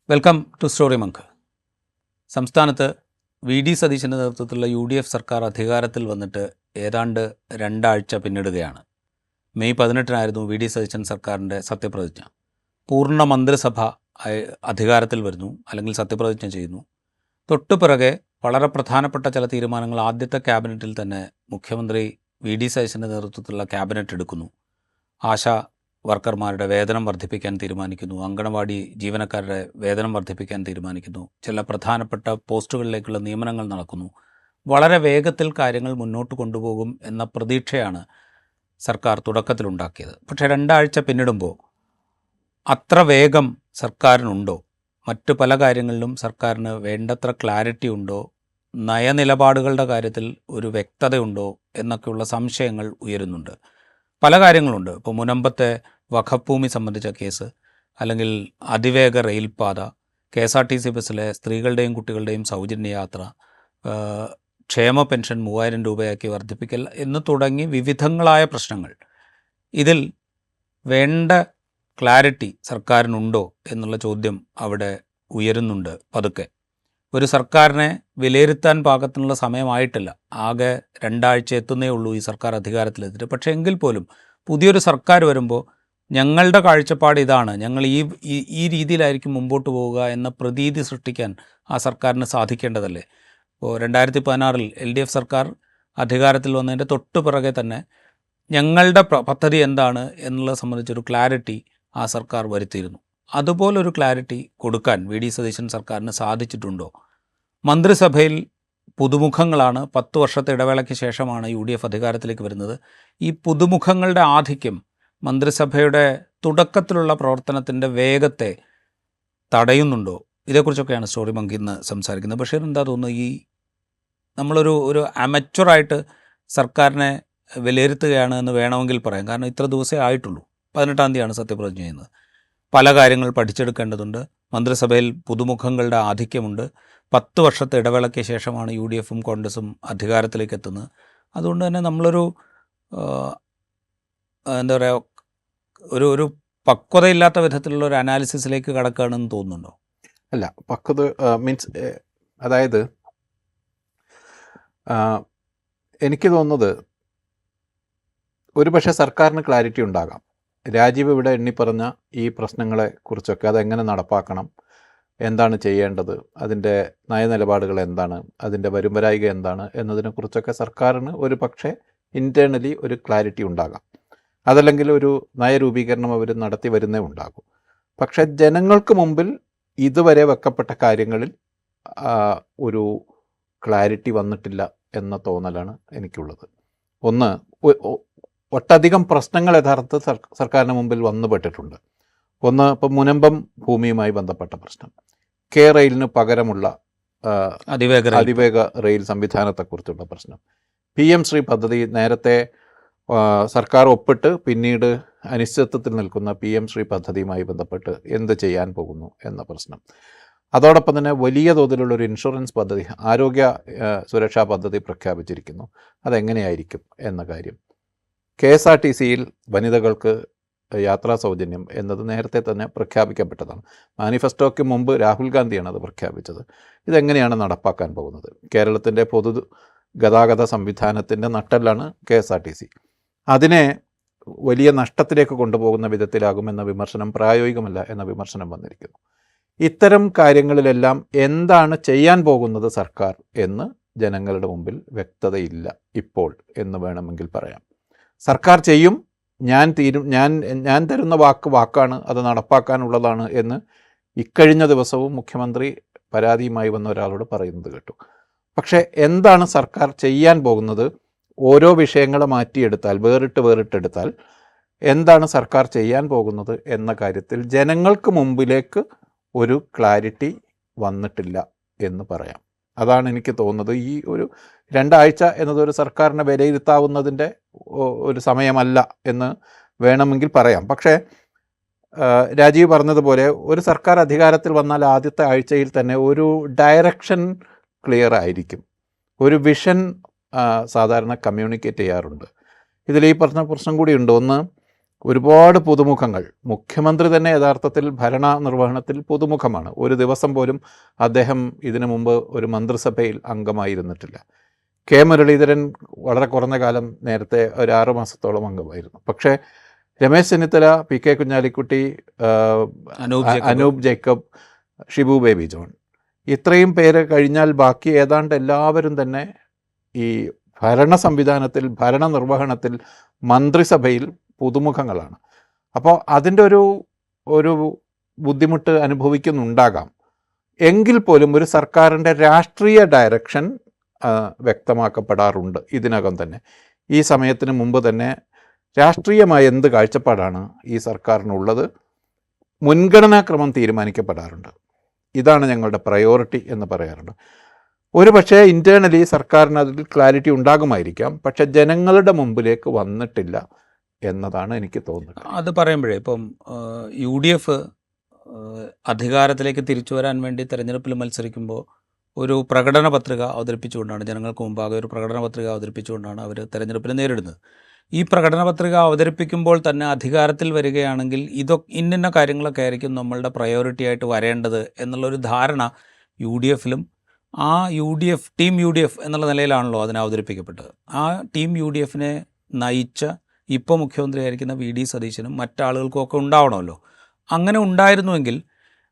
Welcome to Story Monk. സംസ്ഥാനത്ത് V D സതീശൻ്റെ നേതൃത്വത്തിലുള്ള UDF സർക്കാർ അധികാരത്തിൽ വന്നിട്ട് ഏതാണ്ട് 2 ആഴ്ച പിന്നിടുകയാണ്. മെയ് 18-നായിരുന്നു വി ഡി സതീശൻ സർക്കാരിൻ്റെ സത്യപ്രതിജ്ഞ. പൂർണ്ണ മന്ത്രിസഭ അധികാരത്തിൽ വരുന്നു, അല്ലെങ്കിൽ സത്യപ്രതിജ്ഞ ചെയ്യുന്നു. തൊട്ടുപിറകെ വളരെ പ്രധാനപ്പെട്ട ചില തീരുമാനങ്ങൾ ആദ്യത്തെ ക്യാബിനറ്റിൽ തന്നെ മുഖ്യമന്ത്രി വി ഡി സതീശൻ്റെ നേതൃത്വത്തിലുള്ള ക്യാബിനറ്റ് എടുക്കുന്നു. ആശാ വർക്കർമാരുടെ വേതനം വർദ്ധിപ്പിക്കാൻ തീരുമാനിക്കുന്നു. അങ്കണവാടി ജീവനക്കാരുടെ വേതനം വർദ്ധിപ്പിക്കാൻ തീരുമാനിക്കുന്നു. ചില പ്രധാനപ്പെട്ട പോസ്റ്റുകളിലേക്കുള്ള നിയമനങ്ങൾ നടക്കുന്നു. വളരെ വേഗത്തിൽ കാര്യങ്ങൾ മുന്നോട്ട് കൊണ്ടുപോകും എന്ന പ്രതീക്ഷയാണ് സർക്കാർ തുടക്കത്തിലുണ്ടാക്കിയത്. പക്ഷേ 2 ആഴ്ച പിന്നിടുമ്പോൾ അത്ര വേഗം സർക്കാരിനുണ്ടോ? മറ്റു പല കാര്യങ്ങളിലും സർക്കാരിന് വേണ്ടത്ര ക്ലാരിറ്റി ഉണ്ടോ? നയനിലപാടുകളുടെ കാര്യത്തിൽ ഒരു വ്യക്തതയുണ്ടോ എന്നൊക്കെയുള്ള സംശയങ്ങൾ ഉയരുന്നുണ്ട്. പല കാര്യങ്ങളുണ്ട്. ഇപ്പോൾ മുനമ്പത്തെ വഖഫ് ഭൂമി സംബന്ധിച്ച കേസ്, അല്ലെങ്കിൽ അതിവേഗ റെയിൽപാത, KSRTC ബസ്സിലെ സ്ത്രീകളുടെയും കുട്ടികളുടെയും സൗജന്യ യാത്ര, ക്ഷേമ പെൻഷൻ 3000 രൂപയാക്കി വർദ്ധിപ്പിക്കൽ എന്ന് തുടങ്ങി വിവിധങ്ങളായ പ്രശ്നങ്ങൾ. ഇതിൽ വേണ്ട ക്ലാരിറ്റി സർക്കാരിനുണ്ടോ എന്നുള്ള ചോദ്യം അവിടെ ഉയരുന്നുണ്ട് പതുക്കെ. ഒരു സർക്കാരിനെ വിലയിരുത്താൻ പാകത്തിനുള്ള സമയമായിട്ടില്ല. ആകെ 2 ആഴ്ച എത്തുന്നേ ഉള്ളൂ ഈ സർക്കാർ അധികാരത്തിലെത്തിയിട്ട്. പക്ഷേ എങ്കിൽ പോലും പുതിയൊരു സർക്കാർ വരുമ്പോൾ ഞങ്ങളുടെ കാഴ്ചപ്പാട് ഇതാണ്, ഞങ്ങൾ ഈ രീതിയിലായിരിക്കും മുമ്പോട്ട് പോവുക എന്ന പ്രതീതി സൃഷ്ടിക്കാൻ ആ സർക്കാരിന് സാധിക്കേണ്ടതല്ലേ? ഇപ്പോൾ 2016 LDF സർക്കാർ അധികാരത്തിൽ വന്നതിൻ്റെ തൊട്ടു പിറകെ തന്നെ ഞങ്ങളുടെ പദ്ധതി എന്താണ് എന്നുള്ളത് സംബന്ധിച്ചൊരു ക്ലാരിറ്റി ആ സർക്കാർ വരുത്തിയിരുന്നു. അതുപോലൊരു ക്ലാരിറ്റി കൊടുക്കാൻ വി ഡി സതീശൻ സർക്കാരിന് സാധിച്ചിട്ടുണ്ടോ? മന്ത്രിസഭയിൽ പുതുമുഖങ്ങളാണ്. 10 വർഷത്തെ ഇടവേളയ്ക്ക് ശേഷമാണ് UDF അധികാരത്തിലേക്ക് വരുന്നത്. ഈ പുതുമുഖങ്ങളുടെ ആധിക്യം മന്ത്രിസഭയുടെ തുടക്കത്തിലുള്ള പ്രവർത്തനത്തിൻ്റെ വേഗത്തെ തടയുന്നുണ്ടോ? ഇതേക്കുറിച്ചൊക്കെയാണ് സ്റ്റോറി മങ്ക് ഇന്ന് സംസാരിക്കുന്നത്. ബഷീർ, എന്താ തോന്നുന്നു? നമ്മളൊരു അമച്വറായിട്ട് സർക്കാരിനെ വിലയിരുത്തുകയാണ് എന്ന് വേണമെങ്കിൽ പറയാം. കാരണം ഇത്ര ദിവസമേ ആയിട്ടുള്ളൂ. 18-ാം തീയതിയാണ് സത്യപ്രതിജ്ഞ ചെയ്യുന്നത്. പല കാര്യങ്ങൾ പഠിച്ചെടുക്കേണ്ടതുണ്ട്. മന്ത്രിസഭയിൽ പുതുമുഖങ്ങളുടെ ആധിക്യമുണ്ട്. 10 വർഷത്തെ ഇടവേളയ്ക്ക് ശേഷമാണ് UDFും കോൺഗ്രസും അധികാരത്തിലേക്ക് എത്തുന്നത്. അതുകൊണ്ട് തന്നെ നമ്മളൊരു എന്താ പറയുക, ഒരു പക്വതയില്ലാത്ത വിധത്തിലുള്ള ഒരു അനാലിസിസിലേക്ക് കടക്കുകയാണെന്ന് തോന്നുന്നുണ്ടോ? അല്ല, പക്വത മീൻസ് അതായത് എനിക്ക് തോന്നുന്നത് ഒരുപക്ഷെ സർക്കാരിന് ക്ലാരിറ്റി ഉണ്ടാകാം. രാജീവ് ഇവിടെ എണ്ണിപ്പറഞ്ഞ ഈ പ്രശ്നങ്ങളെ കുറിച്ചൊക്കെ, അതെങ്ങനെ നടപ്പാക്കണം, എന്താണ് ചെയ്യേണ്ടത്, അതിൻ്റെ നയനിലപാടുകൾ എന്താണ്, അതിൻ്റെ വരുംവരായിക എന്താണ് എന്നതിനെക്കുറിച്ചൊക്കെ സർക്കാരിന് ഒരു പക്ഷേ ഇൻറ്റേർണലി ഒരു ക്ലാരിറ്റി ഉണ്ടാകാം. അതല്ലെങ്കിൽ ഒരു നയരൂപീകരണം അവർ നടത്തി വരുന്നേ ഉണ്ടാകും. പക്ഷേ ജനങ്ങൾക്ക് മുമ്പിൽ ഇതുവരെ വെക്കപ്പെട്ട കാര്യങ്ങളിൽ ഒരു ക്ലാരിറ്റി വന്നിട്ടില്ല എന്ന തോന്നലാണ് എനിക്കുള്ളത്. ഒന്ന്, ഒട്ടധികം പ്രശ്നങ്ങൾ യഥാർത്ഥത്തിൽ സർക്കാരിന് മുമ്പിൽ വന്നുപെട്ടിട്ടുണ്ട്. ഒന്ന്, ഇപ്പം മുനമ്പം ഭൂമിയുമായി ബന്ധപ്പെട്ട പ്രശ്നം, റെയിലിന് പകരമുള്ള അതിവേഗ റെയിൽ സംവിധാനത്തെക്കുറിച്ചുള്ള പ്രശ്നം, PM ശ്രീ പദ്ധതി നേരത്തെ സർക്കാർ ഒപ്പിട്ട് പിന്നീട് അനിശ്ചിതത്വത്തിൽ നിൽക്കുന്ന PM ശ്രീ പദ്ധതിയുമായി ബന്ധപ്പെട്ട് എന്ത് ചെയ്യാൻ പോകുന്നു എന്ന പ്രശ്നം. അതോടൊപ്പം തന്നെ വലിയ തോതിലുള്ളൊരു ഇൻഷുറൻസ് പദ്ധതി, ആരോഗ്യ സുരക്ഷാ പദ്ധതി പ്രഖ്യാപിച്ചിരിക്കുന്നു. അതെങ്ങനെയായിരിക്കും എന്ന കാര്യം. KSRTCയിൽ വനിതകൾക്ക് യാത്രാ സൗജന്യം എന്നത് നേരത്തെ തന്നെ പ്രഖ്യാപിക്കപ്പെട്ടതാണ്. മാനിഫെസ്റ്റോയ്ക്ക് മുമ്പ് രാഹുൽ ഗാന്ധിയാണ് അത് പ്രഖ്യാപിച്ചത്. ഇതെങ്ങനെയാണ് നടപ്പാക്കാൻ പോകുന്നത്? കേരളത്തിൻ്റെ പൊതു ഗതാഗത സംവിധാനത്തിൻ്റെ നട്ടെല്ലാണ് KSRTC. അതിനെ വലിയ നഷ്ടത്തിലേക്ക് കൊണ്ടുപോകുന്ന വിധത്തിലാകുമെന്ന വിമർശനം പ്രായോഗികമല്ല എന്ന വിമർശനം വന്നിരിക്കുന്നു. ഇത്തരം കാര്യങ്ങളിലെല്ലാം എന്താണ് ചെയ്യാൻ പോകുന്നത് സർക്കാർ എന്ന് ജനങ്ങളുടെ മുമ്പിൽ വ്യക്തതയില്ല ഇപ്പോൾ എന്ന് വേണമെങ്കിൽ പറയാം. സർക്കാർ ചെയ്യും, ഞാൻ തരുന്ന വാക്കാണ്, അത് നടപ്പാക്കാനുള്ളതാണ് എന്ന് ഇക്കഴിഞ്ഞ ദിവസവും മുഖ്യമന്ത്രി പരാതിയുമായി വന്ന ഒരാളോട് പറയുന്നത് കേട്ടു. പക്ഷേ എന്താണ് സർക്കാർ ചെയ്യാൻ പോകുന്നത്? ഓരോ വിഷയങ്ങളെ മാറ്റിയെടുത്താൽ, വേറിട്ടെടുത്താൽ എന്താണ് സർക്കാർ ചെയ്യാൻ പോകുന്നത് എന്ന കാര്യത്തിൽ ജനങ്ങൾക്ക് മുമ്പിലേക്ക് ഒരു ക്ലാരിറ്റി വന്നിട്ടില്ല എന്ന് പറയാം. അതാണ് എനിക്ക് തോന്നുന്നത്. ഈ ഒരു 2 ആഴ്ച എന്നതൊരു സർക്കാരിനെ വിലയിരുത്താവുന്നതിൻ്റെ ഒരു സമയമല്ല എന്ന് വേണമെങ്കിൽ പറയാം. പക്ഷേ രാജീവ് പറഞ്ഞതുപോലെ ഒരു സർക്കാർ അധികാരത്തിൽ വന്നാൽ ആദ്യത്തെ ആഴ്ചയിൽ തന്നെ ഒരു ഡയറക്ഷൻ ക്ലിയർ ആയിരിക്കും. ഒരു വിഷൻ സാധാരണ കമ്മ്യൂണിക്കേറ്റ് ചെയ്യാറുണ്ട്. ഇതിൽ ഈ പറഞ്ഞ പ്രശ്നം കൂടിയുണ്ട്. ഒന്ന്, ഒരുപാട് പുതുമുഖങ്ങൾ. മുഖ്യമന്ത്രി തന്നെ യഥാർത്ഥത്തിൽ ഭരണ നിർവഹണത്തിൽ പുതുമുഖമാണ്. ഒരു ദിവസം പോലും അദ്ദേഹം ഇതിനു മുമ്പ് ഒരു മന്ത്രിസഭയിൽ അംഗമായിരുന്നിട്ടില്ല. കെ മുരളീധരൻ വളരെ കുറഞ്ഞ കാലം നേരത്തെ ഒരു 6 മാസത്തോളം അംഗമായിരുന്നു. പക്ഷേ Ramesh Chennithala, P K Kunhalikutty, Anoop Jacob, Shibu baby John, ഇത്രയും പേര് കഴിഞ്ഞാൽ ബാക്കി ഏതാണ്ട് എല്ലാവരും തന്നെ ഈ ഭരണ സംവിധാനത്തിൽ, ഭരണ നിർവഹണത്തിൽ, മന്ത്രിസഭയിൽ പുതുമുഖങ്ങളാണ്. അപ്പോൾ അതിൻ്റെ ഒരു ബുദ്ധിമുട്ട് അനുഭവിക്കുന്നുണ്ടാകാം. എങ്കിൽ പോലും ഒരു സർക്കാരിൻ്റെ രാഷ്ട്രീയ ഡയറക്ഷൻ വ്യക്തമാക്കപ്പെടാറുണ്ട് ഇതിനകം തന്നെ. ഈ സമയത്തിന് മുമ്പ് തന്നെ രാഷ്ട്രീയമായ എന്ത് കാഴ്ചപ്പാടാണ് ഈ സർക്കാരിനുള്ളത്, മുൻഗണനാക്രമം തീരുമാനിക്കപ്പെടാറുണ്ട്. ഇതാണ് ഞങ്ങളുടെ പ്രയോറിറ്റി എന്ന് പറയാറുണ്ട്. ഒരു പക്ഷേ ഇൻറ്റേർണലി സർക്കാരിന് അതിൽ ക്ലാരിറ്റി ഉണ്ടാകുമായിരിക്കാം, പക്ഷേ ജനങ്ങളുടെ മുമ്പിലേക്ക് വന്നിട്ടില്ല എന്നതാണ് എനിക്ക് തോന്നുന്നത്. അത് പറയുമ്പോഴേ ഇപ്പം UDF അധികാരത്തിലേക്ക് തിരിച്ചു വരാൻ വേണ്ടി തെരഞ്ഞെടുപ്പിൽ മത്സരിക്കുമ്പോൾ ഒരു പ്രകടന പത്രിക അവതരിപ്പിച്ചുകൊണ്ടാണ്, ജനങ്ങൾക്ക് മുമ്പാകെ ഒരു പ്രകടന പത്രിക അവതരിപ്പിച്ചുകൊണ്ടാണ് അവർ തെരഞ്ഞെടുപ്പിൽ നേരിടുന്നത്. ഈ പ്രകടന പത്രിക അവതരിപ്പിക്കുമ്പോൾ തന്നെ അധികാരത്തിൽ വരികയാണെങ്കിൽ ഇന്ന കാര്യങ്ങളൊക്കെ ആയിരിക്കും നമ്മളുടെ പ്രയോറിറ്റി ആയിട്ട് വരേണ്ടത് എന്നുള്ളൊരു ധാരണ UDFലും ആ ടീം UDF എന്നുള്ള നിലയിലാണല്ലോ അതിനെ അവതരിപ്പിക്കപ്പെട്ടത്. ആ ടീം UDFനെ നയിച്ച ഇപ്പോൾ മുഖ്യമന്ത്രിയായിരിക്കുന്ന VD സതീശനും മറ്റാളുകൾക്കും ഒക്കെ ഉണ്ടാവണമല്ലോ. അങ്ങനെ ഉണ്ടായിരുന്നുവെങ്കിൽ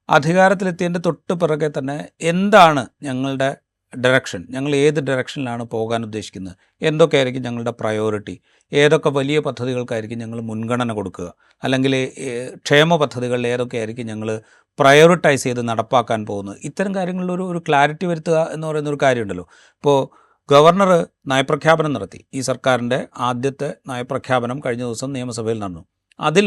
അധികാരത്തിലെത്തിയതിൻ്റെ തൊട്ട് പിറകെ തന്നെ എന്താണ് ഞങ്ങളുടെ ഡയറക്ഷൻ, ഞങ്ങൾ ഏത് ഡയറക്ഷനിലാണ് പോകാൻ ഉദ്ദേശിക്കുന്നത്, എന്തൊക്കെയായിരിക്കും ഞങ്ങളുടെ പ്രയോറിറ്റി, ഏതൊക്കെ വലിയ പദ്ധതികൾക്കായിരിക്കും ഞങ്ങൾ മുൻഗണന കൊടുക്കുക, അല്ലെങ്കിൽ ക്ഷേമ പദ്ധതികളിൽ ഏതൊക്കെയായിരിക്കും ഞങ്ങൾ പ്രയോറിറ്റൈസ് ചെയ്ത് നടപ്പാക്കാൻ പോകുന്നത്, ഇത്തരം കാര്യങ്ങളിൽ ഒരു ക്ലാരിറ്റി വരുത്തുക എന്ന് പറയുന്നൊരു കാര്യമുണ്ടല്ലോ. ഇപ്പോൾ ഗവർണർ നയപ്രഖ്യാപനം നടത്തി. ഈ സർക്കാരിൻ്റെ ആദ്യത്തെ നയപ്രഖ്യാപനം കഴിഞ്ഞ ദിവസം നിയമസഭയിൽ നടന്നു. അതിൽ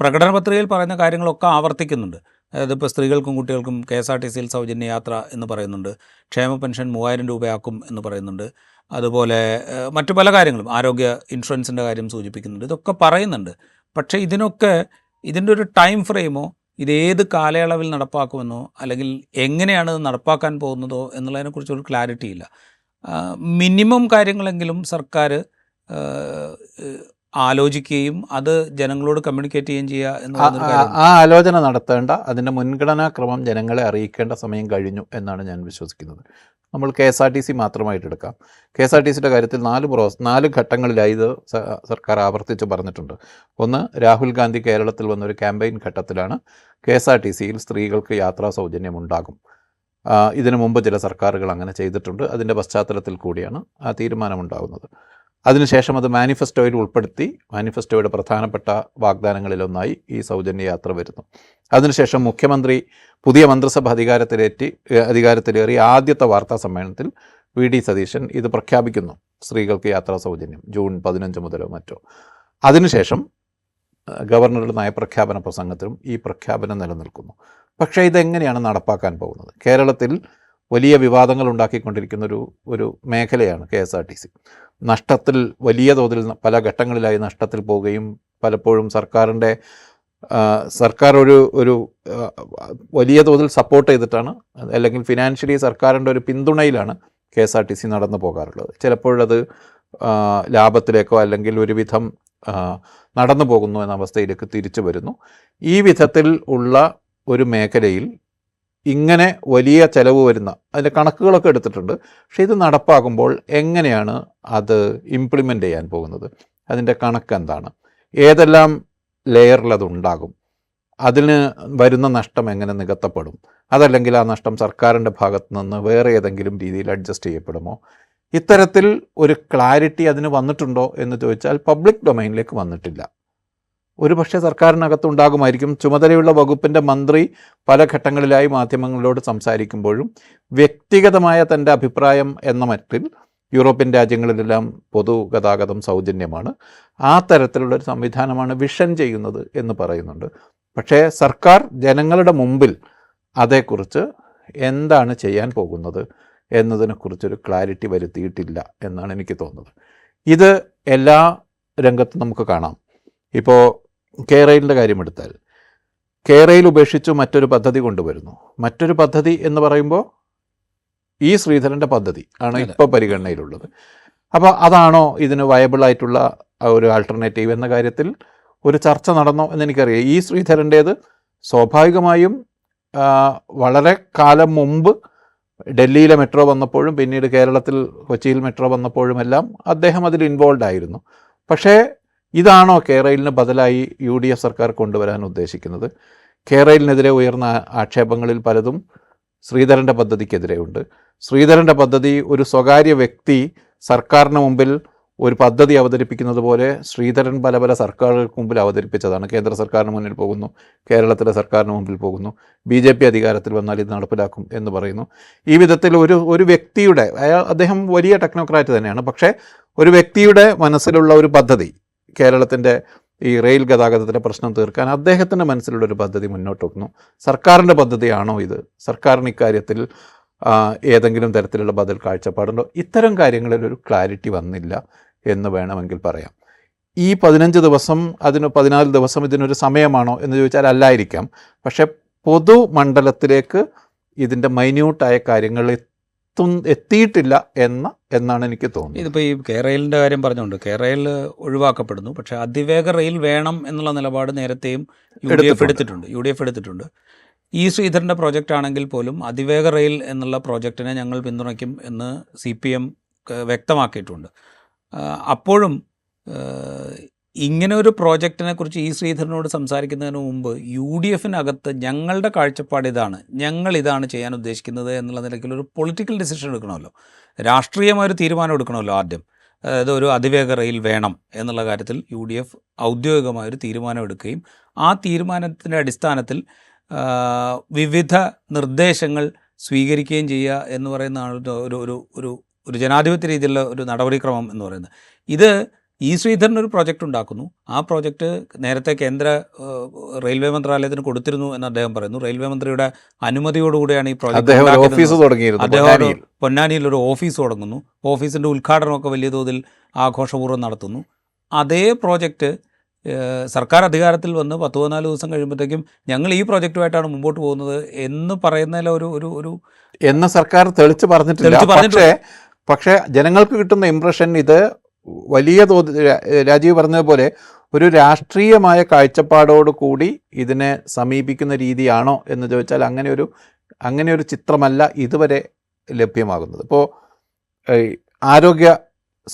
പ്രകടന പത്രികയിൽ പറയുന്ന കാര്യങ്ങളൊക്കെ ആവർത്തിക്കുന്നുണ്ട്. അതായത് ഇപ്പോൾ സ്ത്രീകൾക്കും കുട്ടികൾക്കും KSRTCയിൽ സൗജന്യ യാത്ര എന്ന് പറയുന്നുണ്ട്, ക്ഷേമ പെൻഷൻ 3000 രൂപയാക്കും എന്ന് പറയുന്നുണ്ട്, അതുപോലെ മറ്റു പല കാര്യങ്ങളും, ആരോഗ്യ ഇൻഷുറൻസിൻ്റെ കാര്യം സൂചിപ്പിക്കുന്നുണ്ട്, ഇതൊക്കെ പറയുന്നുണ്ട്. പക്ഷേ ഇതിൻ്റെ ഒരു ടൈം ഫ്രെയിമോ, ഇതേത് കാലയളവിൽ നടപ്പാക്കുമെന്നോ അല്ലെങ്കിൽ എങ്ങനെയാണ് ഇത് നടപ്പാക്കാൻ പോകുന്നതോ എന്നുള്ളതിനെക്കുറിച്ചൊരു ക്ലാരിറ്റി ഇല്ല. മിനിമം കാര്യങ്ങളെങ്കിലും സർക്കാർ ആലോചിക്കുകയും അത് ജനങ്ങളോട് കമ്മ്യൂണിക്കേറ്റ് ചെയ്യുകയും ചെയ്യുക എന്ന് ആ ആലോചന നടത്തേണ്ട, അതിൻ്റെ മുൻഗണനാക്രമം ജനങ്ങളെ അറിയിക്കേണ്ട സമയം കഴിഞ്ഞു എന്നാണ് ഞാൻ വിശ്വസിക്കുന്നത്. നമ്മൾ KSRTC മാത്രമായിട്ട് എടുക്കാം. KSRTCയുടെ കാര്യത്തിൽ 4 ഘട്ടങ്ങളിലായി ഇത് സർക്കാർ ആവർത്തിച്ച് പറഞ്ഞിട്ടുണ്ട്. ഒന്ന്, രാഹുൽ ഗാന്ധി കേരളത്തിൽ വന്നൊരു ക്യാമ്പയിൻ ഘട്ടത്തിലാണ് KSRTCയിൽ സ്ത്രീകൾക്ക് യാത്രാ സൗജന്യം ഉണ്ടാകും. ഇതിനു മുമ്പ് ചില സർക്കാരുകൾ അങ്ങനെ ചെയ്തിട്ടുണ്ട്. അതിൻ്റെ പശ്ചാത്തലത്തിൽ കൂടിയാണ് ആ തീരുമാനമുണ്ടാകുന്നത്. അതിനുശേഷം അത് മാനിഫെസ്റ്റോയിൽ ഉൾപ്പെടുത്തി, മാനിഫെസ്റ്റോയുടെ പ്രധാനപ്പെട്ട വാഗ്ദാനങ്ങളിലൊന്നായി ഈ സൗജന്യ യാത്ര വരുന്നു. അതിനുശേഷം മുഖ്യമന്ത്രി പുതിയ മന്ത്രിസഭ അധികാരത്തിലേറി ആദ്യത്തെ വാർത്താ സമ്മേളനത്തിൽ VD സതീശൻ ഇത് പ്രഖ്യാപിക്കുന്നു, സ്ത്രീകൾക്ക് യാത്രാ സൗജന്യം ജൂൺ 15 മുതലോ മറ്റോ. അതിനുശേഷം ഗവർണറുടെ നയപ്രഖ്യാപന പ്രസംഗത്തിലും ഈ പ്രഖ്യാപനം നിലനിൽക്കുന്നു. പക്ഷേ ഇതെങ്ങനെയാണ് നടപ്പാക്കാൻ പോകുന്നത്? കേരളത്തിൽ വലിയ വിവാദങ്ങൾ ഉണ്ടാക്കിക്കൊണ്ടിരിക്കുന്ന ഒരു മേഖലയാണ് KSRTC. നഷ്ടത്തിൽ, വലിയ തോതിൽ പല ഘട്ടങ്ങളിലായി നഷ്ടത്തിൽ പോവുകയും പലപ്പോഴും സർക്കാർ ഒരു വലിയ തോതിൽ സപ്പോർട്ട് ചെയ്തിട്ടാണ്, അല്ലെങ്കിൽ ഫിനാൻഷ്യലി സർക്കാരിൻ്റെ ഒരു പിന്തുണയിലാണ് KSRTC നടന്നു പോകാറുള്ളത്. ചിലപ്പോഴത് ലാഭത്തിലേക്കോ അല്ലെങ്കിൽ ഒരുവിധം നടന്നു പോകുന്നു എന്ന അവസ്ഥയിലേക്ക് തിരിച്ചു വരുന്നു. ഈ വിധത്തിൽ ഉള്ള ഒരു മേഖലയിൽ ഇങ്ങനെ വലിയ ചെലവ് വരുന്ന, അതിൻ്റെ കണക്കുകളൊക്കെ എടുത്തിട്ടുണ്ട്. പക്ഷേ ഇത് നടപ്പാക്കുമ്പോൾ എങ്ങനെയാണ് അത് ഇംപ്ലിമെൻ്റ് ചെയ്യാൻ പോകുന്നത്, അതിൻ്റെ കണക്ക് എന്താണ്, ഏതെല്ലാം ലെയറിൽ അതുണ്ടാകും, അതിന് വരുന്ന നഷ്ടം എങ്ങനെ നികത്തപ്പെടും, അതല്ലെങ്കിൽ ആ നഷ്ടം സർക്കാരിൻ്റെ ഭാഗത്തു നിന്ന് വേറെ ഏതെങ്കിലും രീതിയിൽ അഡ്ജസ്റ്റ് ചെയ്യപ്പെടുമോ, ഇത്തരത്തിൽ ഒരു ക്ലാരിറ്റി അതിന് വന്നിട്ടുണ്ടോ എന്ന് ചോദിച്ചാൽ പബ്ലിക് ഡൊമൈനിലേക്ക് വന്നിട്ടില്ല. ഒരു പക്ഷേ സർക്കാരിനകത്തുണ്ടാകുമായിരിക്കും. ചുമതലയുള്ള വകുപ്പിൻ്റെ മന്ത്രി പല ഘട്ടങ്ങളിലായി മാധ്യമങ്ങളോട് സംസാരിക്കുമ്പോഴും വ്യക്തിഗതമായ തൻ്റെ അഭിപ്രായം എന്ന മട്ടിൽ യൂറോപ്യൻ രാജ്യങ്ങളിലെല്ലാം പൊതുഗതാഗതം സൗജന്യമാണ്, ആ തരത്തിലുള്ളൊരു സംവിധാനമാണ് വിഷൻ ചെയ്യുന്നത് എന്ന് പറയുന്നുണ്ട്. പക്ഷേ സർക്കാർ ജനങ്ങളുടെ മുമ്പിൽ അതേക്കുറിച്ച് എന്താണ് ചെയ്യാൻ പോകുന്നത് എന്നതിനെക്കുറിച്ചൊരു ക്ലാരിറ്റി വരുത്തിയിട്ടില്ല എന്നാണ് എനിക്ക് തോന്നുന്നത്. ഇത് എല്ലാ രംഗത്തും നമുക്ക് കാണാം. ഇപ്പോൾ KRailൻ്റെ കാര്യമെടുത്താൽ, KRail ഉപേക്ഷിച്ചു മറ്റൊരു പദ്ധതി കൊണ്ടുവരുന്നു. മറ്റൊരു പദ്ധതി എന്ന് പറയുമ്പോൾ ഈ ശ്രീധരൻ്റെ പദ്ധതി ആണ് ഇപ്പോൾ പരിഗണനയിലുള്ളത്. അപ്പോൾ അതാണോ ഇതിന് വയബിളായിട്ടുള്ള ഒരു ആൾട്ടർനേറ്റീവ് എന്ന കാര്യത്തിൽ ഒരു ചർച്ച നടന്നോ എന്നെനിക്കറിയാം. ഈ ശ്രീധരൻ്റേത് സ്വാഭാവികമായും വളരെ കാലം മുമ്പ് ഡൽഹിയിലെ മെട്രോ വന്നപ്പോഴും പിന്നീട് കേരളത്തിൽ കൊച്ചിയിൽ മെട്രോ വന്നപ്പോഴും എല്ലാം അദ്ദേഹം അതിൽ ഇൻവോൾവ് ആയിരുന്നു. പക്ഷേ ഇതാണോ കേരളിന് ബദലായി UDF സർക്കാർ കൊണ്ടുവരാൻ ഉദ്ദേശിക്കുന്നത്? കേരളിനെതിരെ ഉയർന്ന ആക്ഷേപങ്ങളിൽ പലതും ശ്രീധരൻ്റെ പദ്ധതിക്കെതിരെയുണ്ട്. ശ്രീധരൻ്റെ പദ്ധതി ഒരു സ്വകാര്യ വ്യക്തി സർക്കാരിന് മുമ്പിൽ ഒരു പദ്ധതി അവതരിപ്പിക്കുന്നത് പോലെ ശ്രീധരൻ പല പല സർക്കാരുകൾക്ക് മുമ്പിൽ അവതരിപ്പിച്ചതാണ്. കേന്ദ്ര സർക്കാരിന് മുന്നിൽ പോകുന്നു, കേരളത്തിലെ സർക്കാരിന് മുമ്പിൽ പോകുന്നു, BJP അധികാരത്തിൽ വന്നാൽ ഇത് നടപ്പിലാക്കും എന്ന് പറയുന്നു. ഈ വിധത്തിൽ ഒരു വ്യക്തിയുടെ, അദ്ദേഹം വലിയ ടെക്നോക്രാറ്റ് തന്നെയാണ്, പക്ഷേ ഒരു വ്യക്തിയുടെ മനസ്സിലുള്ള ഒരു പദ്ധതി, കേരളത്തിൻ്റെ ഈ റെയിൽ ഗതാഗതത്തിൻ്റെ പ്രശ്നം തീർക്കാൻ അദ്ദേഹത്തിൻ്റെ മനസ്സിലുള്ള ഒരു പദ്ധതി മുന്നോട്ട് വെക്കുന്നു. സർക്കാരിൻ്റെ പദ്ധതിയാണോ ഇത്? സർക്കാരിന് ഇക്കാര്യത്തിൽ ഏതെങ്കിലും തരത്തിലുള്ള ബദൽ കാഴ്ചപ്പാടുണ്ടോ? ഇത്തരം കാര്യങ്ങളിൽ ഒരു ക്ലാരിറ്റി വന്നില്ല എന്ന് വേണമെങ്കിൽ പറയാം. ഈ 15 ദിവസം 14 ദിവസം ഇതിനൊരു സമയമാണോ എന്ന് ചോദിച്ചാൽ അല്ലായിരിക്കാം. പക്ഷേ പൊതുമണ്ഡലത്തിലേക്ക് ഇതിൻ്റെ മൈന്യൂട്ടായ കാര്യങ്ങൾ എത്തിയിട്ടില്ല എന്നാണ് എനിക്ക് തോന്നുന്നത്. ഇതിപ്പോൾ ഈ കേരളിൻ്റെ കാര്യം പറഞ്ഞുകൊണ്ട് കേരള ഒഴിവാക്കപ്പെടുന്നു, പക്ഷേ അതിവേഗ റെയിൽ വേണം എന്നുള്ള നിലപാട് നേരത്തെയും UDF എടുത്തിട്ടുണ്ട്. ഈ ശ്രീധരൻ്റെ പ്രോജക്റ്റ് ആണെങ്കിൽ പോലും അതിവേഗ റെയിൽ എന്നുള്ള പ്രോജക്റ്റിനെ ഞങ്ങൾ പിന്തുണയ്ക്കും എന്ന് CPM വ്യക്തമാക്കിയിട്ടുണ്ട്. അപ്പോഴും ഇങ്ങനെ ഒരു പ്രോജക്റ്റിനെ കുറിച്ച് ഈ ശ്രീധരനോട് സംസാരിക്കുന്നതിന് മുമ്പ് UDFനകത്ത് ഞങ്ങളുടെ കാഴ്ചപ്പാട് ഇതാണ്, ഞങ്ങളിതാണ് ചെയ്യാൻ ഉദ്ദേശിക്കുന്നത് എന്നുള്ള നിലയ്ക്ക് ഒരു പൊളിറ്റിക്കൽ ഡിസിഷൻ എടുക്കണമല്ലോ, രാഷ്ട്രീയമായൊരു തീരുമാനം എടുക്കണമല്ലോ ആദ്യം. അതായത് ഒരു അതിവേഗ റെയിൽ വേണം എന്നുള്ള കാര്യത്തിൽ UDF ഔദ്യോഗികമായൊരു തീരുമാനം എടുക്കുകയും ആ തീരുമാനത്തിൻ്റെ അടിസ്ഥാനത്തിൽ വിവിധ നിർദ്ദേശങ്ങൾ സ്വീകരിക്കുകയും ചെയ്യുക എന്ന് പറയുന്നതാണ് ഒരു ജനാധിപത്യ രീതിയിലുള്ള ഒരു നടപടിക്രമം എന്ന് പറയുന്നത്. ഇത് ഈ ശ്രീധരനൊരു പ്രോജക്റ്റ് ഉണ്ടാക്കുന്നു. ആ പ്രോജക്റ്റ് നേരത്തെ കേന്ദ്ര റെയിൽവേ മന്ത്രാലയത്തിന് കൊടുത്തിരുന്നു എന്ന് അദ്ദേഹം പറയുന്നു. റെയിൽവേ മന്ത്രിയുടെ അനുമതിയോടുകൂടിയാണ് ഈ പ്രോജക്റ്റ്. അദ്ദേഹം പൊന്നാനിയിൽ ഒരു ഓഫീസ് തുടങ്ങുന്നു. ഓഫീസിൻ്റെ ഉദ്ഘാടനമൊക്കെ വലിയ തോതിൽ ആഘോഷപൂർവ്വം നടത്തുന്നു. അതേ പ്രോജക്റ്റ് സർക്കാർ അധികാരത്തിൽ വന്ന് 14 ദിവസം കഴിയുമ്പോഴത്തേക്കും ഞങ്ങൾ ഈ പ്രോജക്റ്റുമായിട്ടാണ് മുമ്പോട്ട് പോകുന്നത് എന്ന് പറയുന്നതിൽ എന്ന് സർക്കാർ തെളിച്ച് പറഞ്ഞിട്ടില്ല. പക്ഷേ ജനങ്ങൾക്ക് കിട്ടുന്ന ഇംപ്രഷൻ ഇത് വലിയ തോതിൽ രാജീവ് പറഞ്ഞതുപോലെ ഒരു രാഷ്ട്രീയമായ കാഴ്ചപ്പാടോട് കൂടി ഇതിനെ സമീപിക്കുന്ന രീതിയാണോ എന്ന് ചോദിച്ചാൽ അങ്ങനെ ഒരു ചിത്രമല്ല ഇതുവരെ ലഭ്യമാകുന്നത്. ഇപ്പോൾ ആരോഗ്യ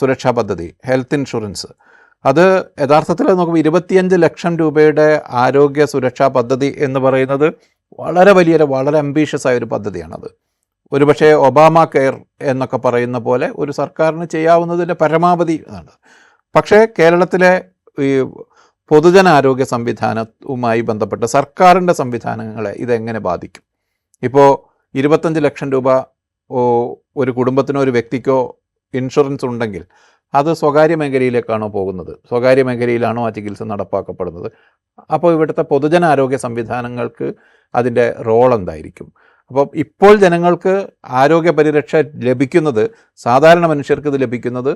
സുരക്ഷാ പദ്ധതി, ഹെൽത്ത് ഇൻഷുറൻസ്, അത് യഥാർത്ഥത്തിൽ നോക്കുമ്പോൾ 25 ലക്ഷം രൂപയുടെ ആരോഗ്യ സുരക്ഷാ പദ്ധതി എന്ന് പറയുന്നത് വളരെ അംബീഷ്യസ് ആയൊരു പദ്ധതിയാണത്. ഒരുപക്ഷെ ഒബാമ കെയർ എന്നൊക്കെ പറയുന്ന പോലെ ഒരു സർക്കാരിന് ചെയ്യാവുന്നതിൻ്റെ പരമാവധി ആണ്. പക്ഷേ കേരളത്തിലെ ഈ പൊതുജനാരോഗ്യ സംവിധാനവുമായി ബന്ധപ്പെട്ട് സർക്കാരിൻ്റെ സംവിധാനങ്ങളെ ഇതെങ്ങനെ ബാധിക്കും? ഇപ്പോൾ 25 ലക്ഷം രൂപ ഒരു കുടുംബത്തിനോ ഒരു വ്യക്തിക്കോ ഇൻഷുറൻസ് ഉണ്ടെങ്കിൽ അത് സ്വകാര്യ മേഖലയിലേക്കാണോ പോകുന്നത്? സ്വകാര്യ മേഖലയിലാണോ ആ ചികിത്സ നടപ്പാക്കപ്പെടുന്നത്? അപ്പോൾ ഇവിടുത്തെ പൊതുജനാരോഗ്യ സംവിധാനങ്ങൾക്ക് അതിൻ്റെ റോൾ എന്തായിരിക്കും? അപ്പോൾ ഇപ്പോൾ ജനങ്ങൾക്ക് ആരോഗ്യ പരിരക്ഷ ലഭിക്കുന്നത്, സാധാരണ മനുഷ്യർക്ക് ഇത് ലഭിക്കുന്നത്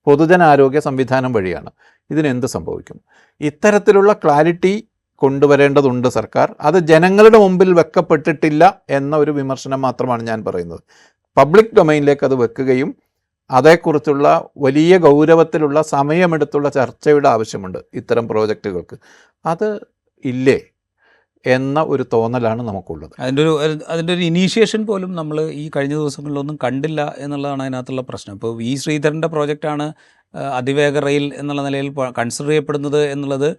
പൊതുജനാരോഗ്യ സംവിധാനം വഴിയാണ്. ഇതിനെന്ത് സംഭവിക്കും? ഇത്തരത്തിലുള്ള ക്ലാരിറ്റി കൊണ്ടുവരേണ്ടതുണ്ട് സർക്കാർ. അത് ജനങ്ങളുടെ മുമ്പിൽ വെക്കപ്പെട്ടിട്ടില്ല എന്ന ഒരു വിമർശനം മാത്രമാണ് ഞാൻ പറയുന്നത്. പബ്ലിക് ഡൊമൈനിലേക്ക് അത് വെക്കുകയും അതേക്കുറിച്ചുള്ള വലിയ ഗൗരവത്തിലുള്ള സമയമെടുത്തുള്ള ചർച്ചയുടെ ആവശ്യമുണ്ട് ഇത്തരം പ്രോജക്റ്റുകൾക്ക്. അത് ഇല്ലേ എന്ന ഒരു തോന്നലാണ് നമുക്കുള്ളത്. അതിൻ്റെ ഒരു ഇനീഷ്യേഷൻ പോലും നമ്മൾ ഈ കഴിഞ്ഞ ദിവസങ്ങളിലൊന്നും കണ്ടില്ല എന്നുള്ളതാണ് അതിനകത്തുള്ള പ്രശ്നം. ഇപ്പോൾ വി ശ്രീധരൻ്റെ പ്രോജക്റ്റാണ് അതിവേഗ റെയിൽ എന്നുള്ള നിലയിൽ കൺസിഡർ ചെയ്യപ്പെടുന്നത് എന്നുള്ളത്,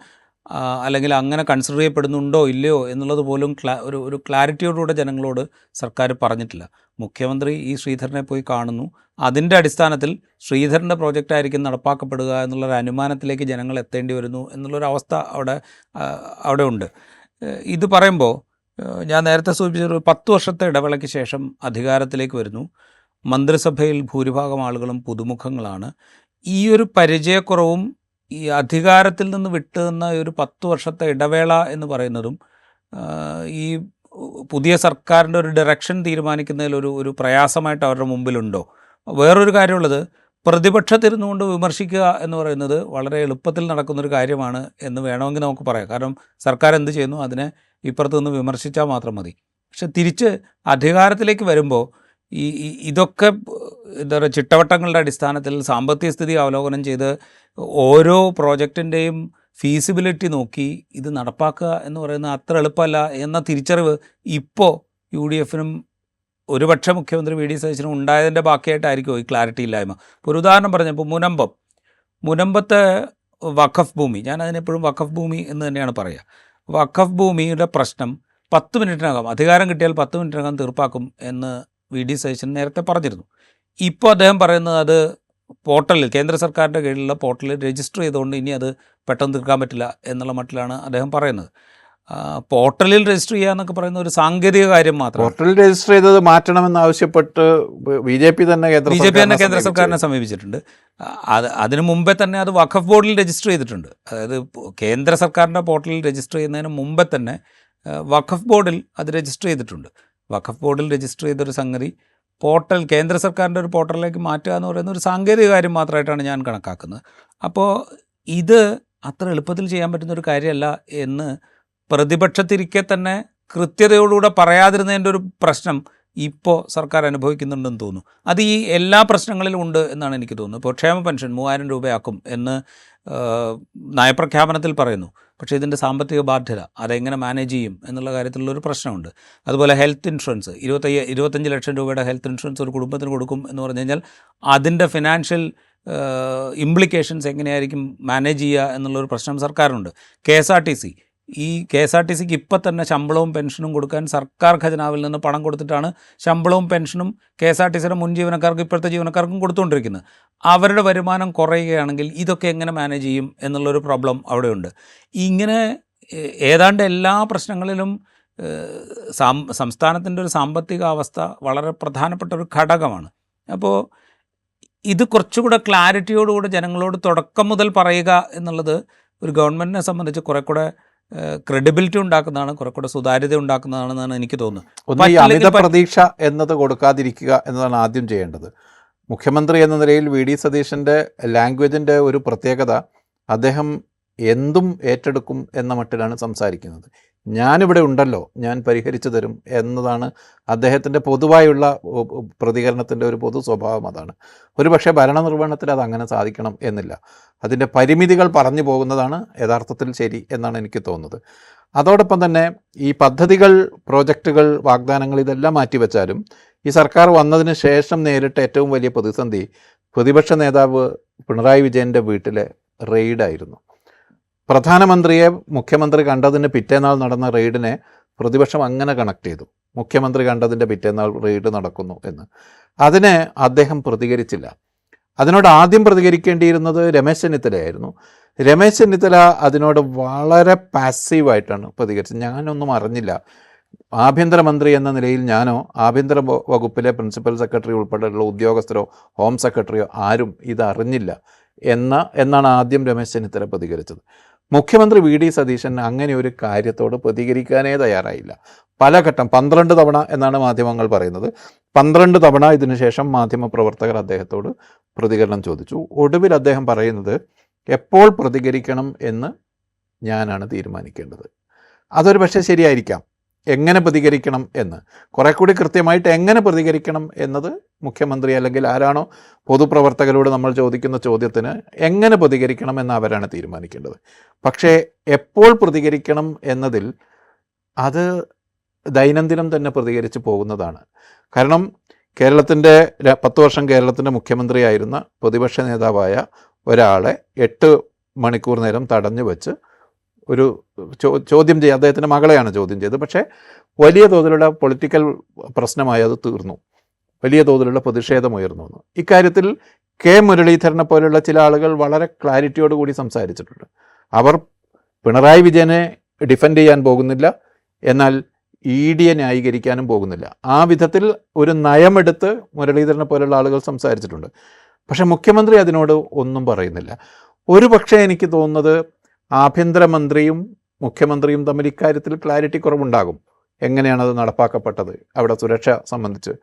അല്ലെങ്കിൽ അങ്ങനെ കൺസിഡർ ചെയ്യപ്പെടുന്നുണ്ടോ ഇല്ലയോ എന്നുള്ളത് പോലും ഒരു ക്ലാരിറ്റിയോടുകൂടെ ജനങ്ങളോട് സർക്കാർ പറഞ്ഞിട്ടില്ല. മുഖ്യമന്ത്രി ഈ ശ്രീധരനെ പോയി കാണുന്നു, അതിൻ്റെ അടിസ്ഥാനത്തിൽ ശ്രീധരൻ്റെ പ്രോജക്റ്റായിരിക്കും നടപ്പാക്കപ്പെടുക എന്നുള്ളൊരു അനുമാനത്തിലേക്ക് ജനങ്ങൾ എത്തേണ്ടി വരുന്നു എന്നുള്ളൊരവസ്ഥ അവിടെ ഉണ്ട്. ഇത് പറയുമ്പോൾ ഞാൻ നേരത്തെ സൂചിപ്പിച്ച ഒരു 10 വർഷത്തെ ഇടവേളയ്ക്ക് ശേഷം അധികാരത്തിലേക്ക് വരുന്നു. മന്ത്രിസഭയിൽ ഭൂരിഭാഗം ആളുകളും പുതുമുഖങ്ങളാണ്. ഈ ഒരു പരിചയക്കുറവും ഈ അധികാരത്തിൽ നിന്ന് വിട്ടുനിന്ന ഒരു 10 വർഷത്തെ ഇടവേള എന്ന് പറയുന്നതും ഈ പുതിയ സർക്കാരിൻ്റെ ഒരു ഡയറക്ഷൻ തീരുമാനിക്കുന്നതിൽ ഒരു പ്രയാസമായിട്ട് അവരുടെ മുമ്പിലുണ്ടോ? വേറൊരു കാര്യമുള്ളത്, പ്രതിപക്ഷത്തിരുന്നുകൊണ്ട് വിമർശിക്കുക എന്ന് പറയുന്നത് വളരെ എളുപ്പത്തിൽ നടക്കുന്നൊരു കാര്യമാണ് എന്ന് വേണമെങ്കിൽ നമുക്ക് പറയാം. കാരണം സർക്കാർ എന്ത് ചെയ്യുന്നു അതിനെ ഇപ്പുറത്ത് നിന്ന് വിമർശിച്ചാൽ മാത്രം മതി. പക്ഷെ തിരിച്ച് അധികാരത്തിലേക്ക് വരുമ്പോൾ ഇതൊക്കെ എന്താ പറയുക, ചിട്ടവട്ടങ്ങളുടെ അടിസ്ഥാനത്തിൽ സാമ്പത്തിക സ്ഥിതി അവലോകനം ചെയ്ത് ഓരോ പ്രോജക്റ്റിൻ്റെയും ഫീസിബിലിറ്റി നോക്കി ഇത് നടപ്പാക്കുക എന്ന് പറയുന്നത് അത്ര എളുപ്പമല്ല എന്ന തിരിച്ചറിവ് ഇപ്പോൾ UDF-നും ഒരുപക്ഷെ മുഖ്യമന്ത്രി വി ഡി സതീശനും ഉണ്ടായതിൻ്റെ ബാക്കിയായിട്ടായിരിക്കും ഈ ക്ലാരിറ്റി ഇല്ലായ്മ. ഇപ്പോൾ ഒരു ഉദാഹരണം പറഞ്ഞപ്പോൾ മുനമ്പത്തെ വഖഫ് ഭൂമി, ഞാൻ അതിനെപ്പോഴും വഖഫ് ഭൂമി എന്ന് തന്നെയാണ് പറയുക. വഖഫ് ഭൂമിയുടെ പ്രശ്നം 10 മിനിറ്റിനകം, അധികാരം കിട്ടിയാൽ 10 മിനിറ്റിനകം തീർപ്പാക്കും എന്ന് വി ഡി സതീശൻ നേരത്തെ പറഞ്ഞിരുന്നു. ഇപ്പോൾ അദ്ദേഹം പറയുന്നത് അത് പോർട്ടലിൽ, കേന്ദ്ര സർക്കാരിൻ്റെ കീഴിലുള്ള പോർട്ടലിൽ രജിസ്റ്റർ ചെയ്തുകൊണ്ട് ഇനി അത് പെട്ടെന്ന് തീർക്കാൻ പറ്റില്ല എന്നുള്ള മട്ടിലാണ് അദ്ദേഹം പറയുന്നത്. പോർട്ടലിൽ രജിസ്റ്റർ ചെയ്യുക എന്നൊക്കെ പറയുന്ന ഒരു സാങ്കേതിക കാര്യം മാത്രം. പോർട്ടലിൽ രജിസ്റ്റർ ചെയ്തത് മാറ്റണമെന്നാവശ്യപ്പെട്ട് BJP തന്നെ കേന്ദ്ര സർക്കാരിനെ സമീപിച്ചിട്ടുണ്ട്. അതിനു മുമ്പേ തന്നെ അത് വഖഫ് ബോർഡിൽ രജിസ്റ്റർ ചെയ്തിട്ടുണ്ട്. അതായത് കേന്ദ്ര സർക്കാരിൻ്റെ പോർട്ടലിൽ രജിസ്റ്റർ ചെയ്യുന്നതിന് മുമ്പേ തന്നെ വഖഫ് ബോർഡിൽ അത് രജിസ്റ്റർ ചെയ്തിട്ടുണ്ട്. വഖഫ് ബോർഡിൽ രജിസ്റ്റർ ചെയ്തൊരു സംഗതി കേന്ദ്ര സർക്കാരിൻ്റെ ഒരു പോർട്ടലിലേക്ക് മാറ്റുക എന്ന് പറയുന്ന ഒരു സാങ്കേതിക കാര്യം മാത്രമായിട്ടാണ് ഞാൻ കണക്കാക്കുന്നത്. അപ്പോൾ ഇത് അത്ര എളുപ്പത്തിൽ ചെയ്യാൻ പറ്റുന്നൊരു കാര്യമല്ല എന്ന് പ്രതിപക്ഷത്തിരിക്കെ തന്നെ കൃത്യതയോടുകൂടെ പറയാതിരുന്നതിൻ്റെ ഒരു പ്രശ്നം ഇപ്പോൾ സർക്കാർ അനുഭവിക്കുന്നുണ്ടെന്ന് തോന്നുന്നു. അത് ഈ എല്ലാ പ്രശ്നങ്ങളിലും ഉണ്ട് എന്നാണ് എനിക്ക് തോന്നുന്നത്. ഇപ്പോൾ ക്ഷേമ പെൻഷൻ 3000 രൂപയാക്കും എന്ന് നയപ്രഖ്യാപനത്തിൽ പറയുന്നു. പക്ഷേ ഇതിൻ്റെ സാമ്പത്തിക ബാധ്യത അതെങ്ങനെ മാനേജ് ചെയ്യും എന്നുള്ള കാര്യത്തിലുള്ളൊരു പ്രശ്നമുണ്ട്. അതുപോലെ ഹെൽത്ത് ഇൻഷുറൻസ് 25 ലക്ഷം രൂപയുടെ ഹെൽത്ത് ഇൻഷുറൻസ് ഒരു കുടുംബത്തിന് കൊടുക്കും എന്ന് പറഞ്ഞു കഴിഞ്ഞാൽ അതിൻ്റെ ഫിനാൻഷ്യൽ ഇംപ്ലിക്കേഷൻസ് എങ്ങനെയായിരിക്കും മാനേജ് ചെയ്യുക എന്നുള്ളൊരു പ്രശ്നം സർക്കാരുണ്ട്. KSRTCക്ക് ഇപ്പം തന്നെ ശമ്പളവും പെൻഷനും കൊടുക്കാൻ സർക്കാർ ഖജനാവിൽ നിന്ന് പണം കൊടുത്തിട്ടാണ് ശമ്പളവും പെൻഷനും KSRTCയുടെ മുൻ ജീവനക്കാർക്കും ഇപ്പോഴത്തെ ജീവനക്കാർക്കും കൊടുത്തുകൊണ്ടിരിക്കുന്നത്. അവരുടെ വരുമാനം കുറയുകയാണെങ്കിൽ ഇതൊക്കെ എങ്ങനെ മാനേജ് ചെയ്യും എന്നുള്ളൊരു പ്രോബ്ലം അവിടെയുണ്ട്. ഇങ്ങനെ ഏതാണ്ട് എല്ലാ പ്രശ്നങ്ങളിലും സംസ്ഥാനത്തിൻ്റെ ഒരു സാമ്പത്തിക അവസ്ഥ വളരെ പ്രധാനപ്പെട്ട ഒരു ഘടകമാണ്. അപ്പോൾ ഇത് കുറച്ചുകൂടെ ക്ലാരിറ്റിയോടുകൂടെ ജനങ്ങളോട് തുടക്കം മുതൽ പറയുക എന്നുള്ളത് ഒരു ഗവൺമെൻറ്റിനെ സംബന്ധിച്ച് കുറേ കൂടെ ക്രെഡിബിലിറ്റി ഉണ്ടാക്കുന്നതാണ്, കുറെ കൂടെ സുതാര്യത ഉണ്ടാക്കുന്നതാണെന്നാണ് എനിക്ക് തോന്നുന്നത്. ഈ അമിത പ്രതീക്ഷ എന്നത് കൊടുക്കാതിരിക്കുക എന്നതാണ് ആദ്യം ചെയ്യേണ്ടത്. മുഖ്യമന്ത്രി എന്ന നിലയിൽ വി ഡി സതീശൻ്റെ ലാംഗ്വേജിൻ്റെ ഒരു പ്രത്യേകത, അദ്ദേഹം എന്തും ഏറ്റെടുക്കും എന്ന മട്ടിലാണ് സംസാരിക്കുന്നത്. ഞാനിവിടെ ഉണ്ടല്ലോ, ഞാൻ പരിഹരിച്ചു തരും എന്നതാണ് അദ്ദേഹത്തിൻ്റെ പൊതുവായുള്ള പ്രതികരണത്തിൻ്റെ ഒരു പൊതു സ്വഭാവം. അതാണ് ഒരുപക്ഷെ ഭരണനിർവഹണത്തിൽ അതങ്ങനെ സാധിക്കണം എന്നില്ല. അതിൻ്റെ പരിമിതികൾ പറഞ്ഞു പോകുന്നതാണ് യഥാർത്ഥത്തിൽ ശരി എന്നാണ് എനിക്ക് തോന്നുന്നത്. അതോടൊപ്പം തന്നെ ഈ പദ്ധതികൾ, പ്രോജക്റ്റുകൾ, വാഗ്ദാനങ്ങൾ ഇതെല്ലാം മാറ്റിവെച്ചാലും ഈ സർക്കാർ വന്നതിന് ശേഷം നേരിട്ട ഏറ്റവും വലിയ പ്രതിസന്ധി പ്രതിപക്ഷ നേതാവ് പിണറായി വിജയൻ്റെ വീട്ടിലെ റെയ്ഡായിരുന്നു. പ്രധാനമന്ത്രിയെ മുഖ്യമന്ത്രി കണ്ടതിന് പിറ്റേന്നാൾ നടന്ന റെയ്ഡിനെ പ്രതിപക്ഷം അങ്ങനെ കണക്ട് ചെയ്തു. മുഖ്യമന്ത്രി കണ്ടതിൻ്റെ പിറ്റേന്നാൾ റെയ്ഡ് നടക്കുന്നു എന്ന്. അതിന് അദ്ദേഹം പ്രതികരിച്ചില്ല. അതിനോട് ആദ്യം പ്രതികരിക്കേണ്ടിയിരുന്നത് രമേശ് ചെന്നിത്തലയായിരുന്നു. രമേശ് ചെന്നിത്തല അതിനോട് വളരെ പാസീവായിട്ടാണ് പ്രതികരിച്ചത്. ഞാനൊന്നും അറിഞ്ഞില്ല, ആഭ്യന്തരമന്ത്രി എന്ന നിലയിൽ ഞാനോ ആഭ്യന്തര വകുപ്പിലെ പ്രിൻസിപ്പൽ സെക്രട്ടറി ഉൾപ്പെടെയുള്ള ഉദ്യോഗസ്ഥരോ ഹോം സെക്രട്ടറിയോ ആരും ഇതറിഞ്ഞില്ല എന്നാണ് ആദ്യം രമേശ് ചെന്നിത്തല പ്രതികരിച്ചത്. മുഖ്യമന്ത്രി വി ഡി സതീശൻ അങ്ങനെ ഒരു കാര്യത്തോട് പ്രതികരിക്കാനേ തയ്യാറായില്ല. പലഘട്ടം 12 തവണ എന്നാണ് മാധ്യമങ്ങൾ പറയുന്നത്. 12 തവണ ഇതിനുശേഷം മാധ്യമപ്രവർത്തകർ അദ്ദേഹത്തോട് പ്രതികരണം ചോദിച്ചു. ഒടുവിൽ അദ്ദേഹം പറയുന്നത്, എപ്പോൾ പ്രതികരിക്കണം എന്ന് ഞാനാണ് തീരുമാനിക്കേണ്ടത്. അതൊരു പക്ഷേ ശരിയായിരിക്കാം, എങ്ങനെ പ്രതികരിക്കണം എന്ന്. കുറെ കൂടി കൃത്യമായിട്ട് എങ്ങനെ പ്രതികരിക്കണം എന്നത് മുഖ്യമന്ത്രി അല്ലെങ്കിൽ ആരാണോ പൊതുപ്രവർത്തകരോട് നമ്മൾ ചോദിക്കുന്ന ചോദ്യത്തിന് എങ്ങനെ പ്രതികരിക്കണം എന്ന് അവരാണ് തീരുമാനിക്കേണ്ടത്. പക്ഷേ എപ്പോൾ പ്രതികരിക്കണം എന്നതിൽ അത് ദൈനംദിനം തന്നെ പ്രതികരിച്ച് പോകുന്നതാണ്. കാരണം കേരളത്തിൻ്റെ 10 വർഷം കേരളത്തിൻ്റെ മുഖ്യമന്ത്രിയായിരുന്ന പ്രതിപക്ഷ നേതാവായ ഒരാളെ 8 മണിക്കൂർ നേരം തടഞ്ഞു വെച്ച് ഒരു ചോദ്യം ചെയ്യുക, അദ്ദേഹത്തിൻ്റെ മകളെയാണ് ചോദ്യം ചെയ്തത്. പക്ഷേ വലിയ തോതിലുള്ള പൊളിറ്റിക്കൽ പ്രശ്നമായി അത് തീർന്നു, വലിയ തോതിലുള്ള പ്രതിഷേധമുയർന്നു വന്നു. ഇക്കാര്യത്തിൽ കെ മുരളീധരനെ പോലുള്ള ചില ആളുകൾ വളരെ ക്ലാരിറ്റിയോടുകൂടി സംസാരിച്ചിട്ടുണ്ട്. അവർ പിണറായി വിജയനെ ഡിഫെൻഡ് ചെയ്യാൻ പോകുന്നില്ല, എന്നാൽ ED ന്യായീകരിക്കാനും പോകുന്നില്ല. ആ വിധത്തിൽ ഒരു നയമെടുത്ത് മുരളീധരനെ പോലുള്ള ആളുകൾ സംസാരിച്ചിട്ടുണ്ട്. പക്ഷേ മുഖ്യമന്ത്രി അതിനോട് ഒന്നും പറയുന്നില്ല. ഒരു പക്ഷേ എനിക്ക് തോന്നുന്നത് ആഭ്യന്തരമന്ത്രിയും മുഖ്യമന്ത്രിയും തമ്മിൽ ഇക്കാര്യത്തിൽ ക്ലാരിറ്റി കുറവുണ്ടാകും. എങ്ങനെയാണത് നടപ്പാക്കപ്പെട്ടത്, അവിടെ സുരക്ഷ സംബന്ധിച്ച്,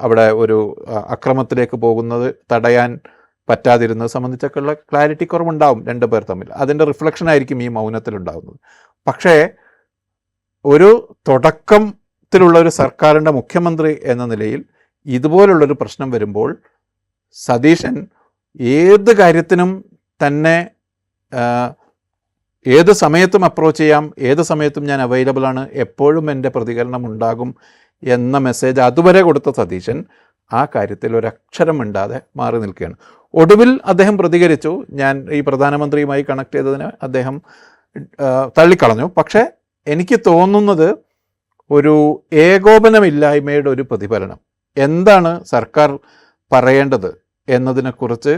അവിടെ ഒരു അക്രമത്തിലേക്ക് പോകുന്നത് തടയാൻ പറ്റാതിരുന്നത് സംബന്ധിച്ചൊക്കെയുള്ള ക്ലാരിറ്റി കുറവുണ്ടാവും 2 പേർ തമ്മിൽ. അതിൻ്റെ റിഫ്ലക്ഷനായിരിക്കും ഈ മൗനത്തിലുണ്ടാകുന്നത്. പക്ഷേ ഒരു തുടക്കത്തിലുള്ള ഒരു സർക്കാരിൻ്റെ മുഖ്യമന്ത്രി എന്ന നിലയിൽ ഇതുപോലുള്ളൊരു പ്രശ്നം വരുമ്പോൾ സതീശൻ ഏത് കാര്യത്തിനും തന്നെ ഏത് സമയത്തും അപ്രോച്ച് ചെയ്യാം, ഏത് സമയത്തും ഞാൻ അവൈലബിൾ ആണ്, എപ്പോഴും എൻ്റെ പ്രതികരണം ഉണ്ടാകും എന്ന മെസ്സേജ് അതുവരെ കൊടുത്ത സതീശൻ ആ കാര്യത്തിൽ ഒരക്ഷരം മിണ്ടാതെ മാറി നിൽക്കുകയാണ്. ഒടുവിൽ അദ്ദേഹം പ്രതികരിച്ചു. ഞാൻ ഈ പ്രധാനമന്ത്രിയുമായി കണക്ട് ചെയ്തതിന് അദ്ദേഹം തള്ളിക്കളഞ്ഞു. പക്ഷേ എനിക്ക് തോന്നുന്നത് ഒരു ഏകോപനമില്ലായ്മയുടെ ഒരു പ്രതിഫലനം. എന്താണ് സർക്കാർ പറയേണ്ടത് എന്നതിനെക്കുറിച്ച്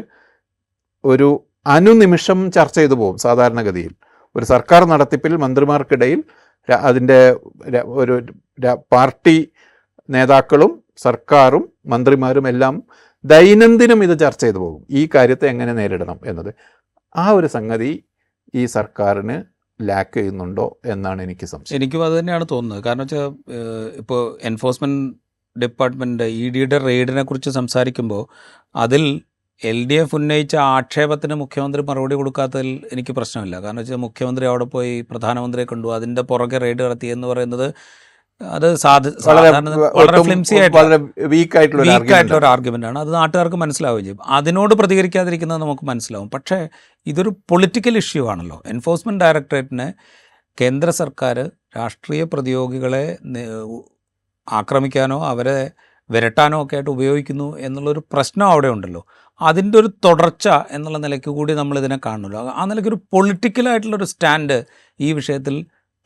ഒരു അനുനിമിഷം ചർച്ച ചെയ്തു പോകും. സാധാരണഗതിയിൽ ഒരു സർക്കാർ നടത്തിപ്പിൽ മന്ത്രിമാർക്കിടയിൽ അതിൻ്റെ ഒരു പാർട്ടി നേതാക്കളും സർക്കാരും മന്ത്രിമാരും എല്ലാം ദൈനംദിനം ഇത് ചർച്ച ചെയ്തു പോകും, ഈ കാര്യത്തെ എങ്ങനെ നേരിടണം എന്നത്. ആ ഒരു സംഗതി ഈ സർക്കാരിന് ലാക്ക് ചെയ്യുന്നുണ്ടോ എന്നാണ് എനിക്ക് സംശയം. എനിക്കും അത് തന്നെയാണ് തോന്നുന്നത്. കാരണം വെച്ചാൽ ഇപ്പോൾ എൻഫോഴ്സ്മെൻറ്റ് ഡിപ്പാർട്ട്മെൻറ്റ് EDയുടെ റെയ്ഡിനെ കുറിച്ച് സംസാരിക്കുമ്പോൾ അതിൽ LDF ഉന്നയിച്ച ആക്ഷേപത്തിന് മുഖ്യമന്ത്രി മറുപടി കൊടുക്കാത്തതിൽ എനിക്ക് പ്രശ്നമില്ല. കാരണം വെച്ചാൽ മുഖ്യമന്ത്രി അവിടെ പോയി പ്രധാനമന്ത്രിയെ കണ്ടു, അതിൻ്റെ പുറകെ റെയ്ഡ് നടത്തി എന്ന് പറയുന്നത് അത് വളരെ ഫ്ലിംസി വളരെ വീക്കായിട്ടുള്ള ഒരു ആർഗ്യുമെൻ്റാണ്. അത് നാട്ടുകാർക്ക് മനസ്സിലാവുകയും ചെയ്യും. അതിനോട് പ്രതികരിക്കാതിരിക്കുന്നത് നമുക്ക് മനസ്സിലാവും. പക്ഷേ ഇതൊരു പൊളിറ്റിക്കൽ ഇഷ്യൂ ആണല്ലോ. എൻഫോഴ്സ്മെൻറ്റ് ഡയറക്ടറേറ്റിനെ കേന്ദ്ര സർക്കാർ രാഷ്ട്രീയ പ്രതിയോഗികളെ ആക്രമിക്കാനോ അവരെ വിരട്ടാനോ ഒക്കെ ആയിട്ട് ഉപയോഗിക്കുന്നു എന്നുള്ളൊരു പ്രശ്നം അവിടെ ഉണ്ടല്ലോ. അതിൻ്റെ ഒരു തുടർച്ച എന്നുള്ള നിലയ്ക്ക് കൂടി നമ്മളിതിനെ കാണുമല്ലോ. ആ നിലയ്ക്കൊരു പൊളിറ്റിക്കലായിട്ടുള്ളൊരു സ്റ്റാൻഡ് ഈ വിഷയത്തിൽ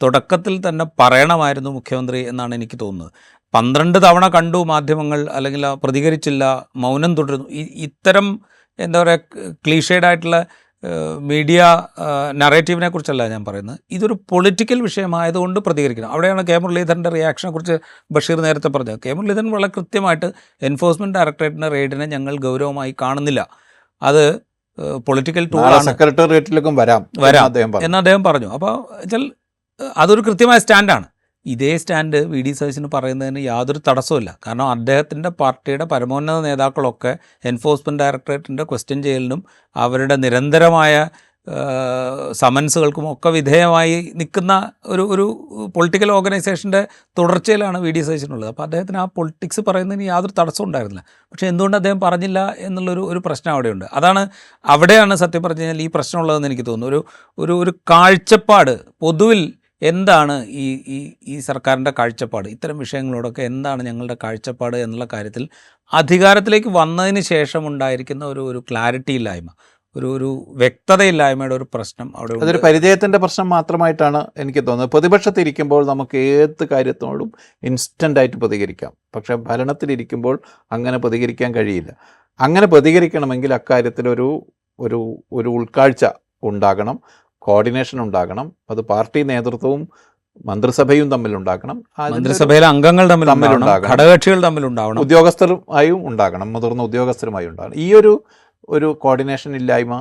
തുടക്കത്തിൽ തന്നെ പറയണമായിരുന്നു മുഖ്യമന്ത്രി എന്നാണ് എനിക്ക് തോന്നുന്നത്. 12 തവണ കണ്ടു മാധ്യമങ്ങൾ, അല്ലെങ്കിൽ പ്രതികരിച്ചില്ല, മൗനം തുടരുന്നു. ഇത്തരം എന്താ പറയുക ക്ലീഷേഡായിട്ടുള്ള മീഡിയ നറേറ്റീവിനെ കുറിച്ചല്ല ഞാൻ പറയുന്നത്. ഇതൊരു പൊളിറ്റിക്കൽ വിഷയമായതുകൊണ്ട് പ്രതികരിക്കണം. അവിടെയാണ് കെ മുരളീധരൻ്റെ റിയാക്ഷനെ കുറിച്ച് ബഷീർ നേരത്തെ പറഞ്ഞത്. കെ മുരളീധരൻ വളരെ കൃത്യമായിട്ട് എൻഫോഴ്സ്മെൻറ്റ് ഡയറക്ടറേറ്റിൻ്റെ റെയ്ഡിനെ ഞങ്ങൾ ഗൗരവമായി കാണുന്നില്ല, അത് പൊളിറ്റിക്കൽ ടൂളാണ്, സെക്രട്ടേറിയറ്റിലേക്കും വരാം എന്ന് അദ്ദേഹം പറഞ്ഞു. അപ്പോൾ വെച്ചാൽ അതൊരു കൃത്യമായ സ്റ്റാൻഡാണ്. ഇതേ സ്റ്റാൻഡ് VD സതീശന് പറയുന്നതിന് യാതൊരു തടസ്സമില്ല. കാരണം അദ്ദേഹത്തിൻ്റെ പാർട്ടിയുടെ പരമോന്നത നേതാക്കളൊക്കെ എൻഫോഴ്സ്മെൻറ്റ് ഡയറക്ടറേറ്റിൻ്റെ ക്വസ്റ്റ്യൻ ചെയ്യലിനും അവരുടെ നിരന്തരമായ സമൻസുകൾക്കും ഒക്കെ വിധേയമായി നിൽക്കുന്ന ഒരു പൊളിറ്റിക്കൽ ഓർഗനൈസേഷൻ്റെ തുടർച്ചയിലാണ് VD സതീശനുള്ളത്. അപ്പോൾ അദ്ദേഹത്തിന് ആ പൊളിറ്റിക്സ് പറയുന്നതിന് യാതൊരു തടസ്സം ഉണ്ടായിരുന്നില്ല. പക്ഷേ എന്തുകൊണ്ട് അദ്ദേഹം പറഞ്ഞില്ല എന്നുള്ളൊരു പ്രശ്നം അവിടെയുണ്ട്. അവിടെയാണ് സത്യം പറഞ്ഞു കഴിഞ്ഞാൽ ഈ പ്രശ്നമുള്ളതെന്ന് എനിക്ക് തോന്നുന്നു. ഒരു കാഴ്ചപ്പാട് പൊതുവിൽ എന്താണ് ഈ സർക്കാരിൻ്റെ കാഴ്ചപ്പാട്, ഇത്തരം വിഷയങ്ങളോടൊക്കെ എന്താണ് ഞങ്ങളുടെ കാഴ്ചപ്പാട് എന്നുള്ള കാര്യത്തിൽ അധികാരത്തിലേക്ക് വന്നതിന് ശേഷം ഉണ്ടായിരിക്കുന്ന ഒരു ക്ലാരിറ്റി ഇല്ലായ്മ, ഒരു വ്യക്തതയില്ലായ്മയുടെ ഒരു പ്രശ്നം അവിടെ. അതൊരു പരിചയത്തിൻ്റെ പ്രശ്നം മാത്രമായിട്ടാണ് എനിക്ക് തോന്നുന്നത്. പ്രതിപക്ഷത്തിരിക്കുമ്പോൾ നമുക്ക് ഏത് കാര്യത്തോടും ഇൻസ്റ്റൻ്റായിട്ട് പ്രതികരിക്കാം. പക്ഷേ ഭരണത്തിലിരിക്കുമ്പോൾ അങ്ങനെ പ്രതികരിക്കാൻ കഴിയില്ല. അങ്ങനെ പ്രതികരിക്കണമെങ്കിൽ അക്കാര്യത്തിൽ ഒരു ഉൾക്കാഴ്ച ഉണ്ടാകണം, കോർഡിനേഷൻ ഉണ്ടാകണം. അത് പാർട്ടി നേതൃത്വവും മന്ത്രിസഭയും തമ്മിലുണ്ടാകണം, മന്ത്രിസഭയിലെ അംഗങ്ങൾ തമ്മിലുണ്ടാകണം, ഘടകകക്ഷികൾ തമ്മിലുണ്ടാവണം, ഉദ്യോഗസ്ഥരുമായും ഉണ്ടാകണം, മുതിർന്ന ഉദ്യോഗസ്ഥരുമായും ഉണ്ടാകണം. ഈ ഒരു കോർഡിനേഷൻ ഇല്ലായ്മ